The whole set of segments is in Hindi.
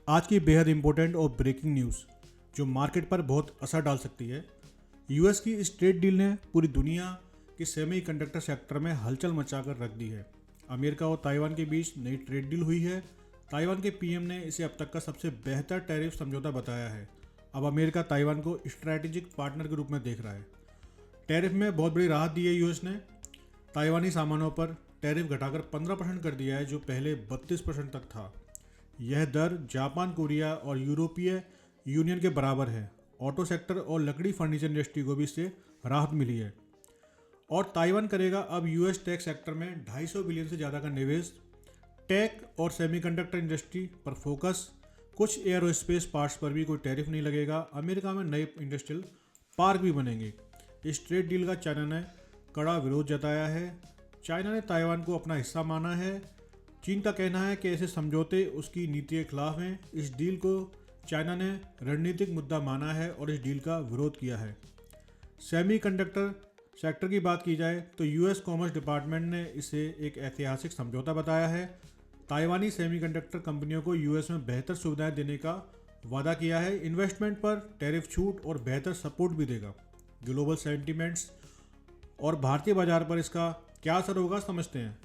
आज की बेहद इंपॉर्टेंट और ब्रेकिंग न्यूज़ जो मार्केट पर बहुत असर डाल सकती है। यूएस की इस ट्रेड डील ने पूरी दुनिया के सेमीकंडक्टर सेक्टर में हलचल मचाकर रख दी है। अमेरिका और ताइवान के बीच नई ट्रेड डील हुई है। ताइवान के पीएम ने इसे अब तक का सबसे बेहतर टैरिफ समझौता बताया है। अब अमेरिका ताइवान को स्ट्रैटेजिक पार्टनर के रूप में देख रहा है। टैरिफ में बहुत बड़ी राहत दी है यूएस ने। ताइवानी सामानों पर टैरिफ घटाकर 15% कर दिया है, जो पहले 32% तक था। यह दर जापान, कोरिया और यूरोपीय यूनियन के बराबर है। ऑटो सेक्टर और लकड़ी फर्नीचर इंडस्ट्री को भी इससे राहत मिली है। और ताइवान करेगा अब यूएस टेक सेक्टर में 250 बिलियन से ज़्यादा का निवेश। टेक और सेमीकंडक्टर इंडस्ट्री पर फोकस। कुछ एयरोस्पेस पार्ट्स पर भी कोई टैरिफ नहीं लगेगा। अमेरिका में नए इंडस्ट्रियल पार्क भी बनेंगे। इस ट्रेड डील का चाइना ने कड़ा विरोध जताया है। चाइना ने ताइवान को अपना हिस्सा माना है। चीन का कहना है कि ऐसे समझौते उसकी नीति के खिलाफ हैं। इस डील को चाइना ने रणनीतिक मुद्दा माना है और इस डील का विरोध किया है। सेमीकंडक्टर सेक्टर की बात की जाए तो यूएस कॉमर्स डिपार्टमेंट ने इसे एक ऐतिहासिक समझौता बताया है। ताइवानी सेमीकंडक्टर कंपनियों को यूएस में बेहतर सुविधाएं देने का वादा किया है। इन्वेस्टमेंट पर टैरिफ छूट और बेहतर सपोर्ट भी देगा। ग्लोबल सेंटिमेंट्स और भारतीय बाजार पर इसका क्या असर होगा, समझते हैं।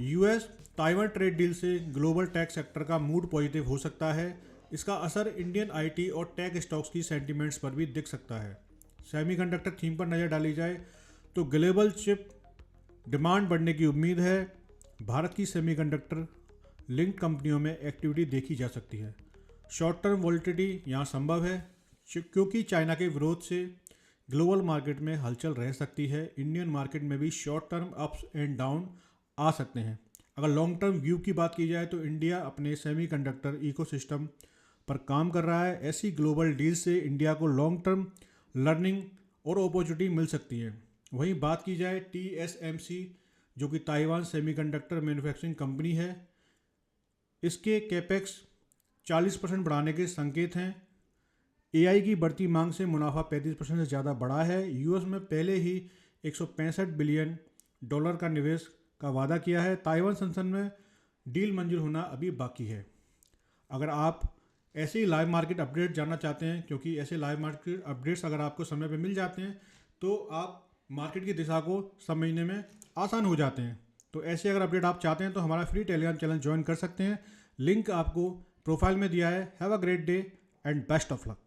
यूएस ताइवान ट्रेड डील से ग्लोबल टेक सेक्टर का मूड पॉजिटिव हो सकता है। इसका असर इंडियन आईटी और टेक स्टॉक्स की सेंटिमेंट्स पर भी दिख सकता है। सेमीकंडक्टर थीम पर नज़र डाली जाए तो ग्लोबल चिप डिमांड बढ़ने की उम्मीद है। भारत की सेमीकंडक्टर लिंक्ड कंपनियों में एक्टिविटी देखी जा सकती है। शॉर्ट टर्म वॉलिटिलिटी यहाँ संभव है क्योंकि चाइना के विरोध से ग्लोबल मार्केट में हलचल रह सकती है। इंडियन मार्केट में भी short term ups and down आ सकते हैं। अगर लॉन्ग टर्म व्यू की बात की जाए तो इंडिया अपने सेमीकंडक्टर इकोसिस्टम पर काम कर रहा है। ऐसी ग्लोबल डील से इंडिया को लॉन्ग टर्म लर्निंग और अपॉर्चुनिटी मिल सकती है। वहीं बात की जाए टीएसएमसी, जो कि ताइवान सेमीकंडक्टर मैन्युफैक्चरिंग कंपनी है, इसके कैपेक्स 40% बढ़ाने के संकेत हैं। एआई की बढ़ती मांग से मुनाफा 35% से ज़्यादा बढ़ा है। यूएस में पहले ही 165 बिलियन डॉलर का निवेश का वादा किया है। ताइवान संसद में डील मंजूर होना अभी बाकी है। अगर आप ऐसे ही लाइव मार्केट अपडेट जानना चाहते हैं, क्योंकि ऐसे लाइव मार्केट अपडेट्स अगर आपको समय पे मिल जाते हैं तो आप मार्केट की दिशा को समझने में आसान हो जाते हैं। तो ऐसे अगर अपडेट आप चाहते हैं तो हमारा फ्री टेलीग्राम चैनल ज्वाइन कर सकते हैं। लिंक आपको प्रोफाइल में दिया है। Have a great day and best of luck.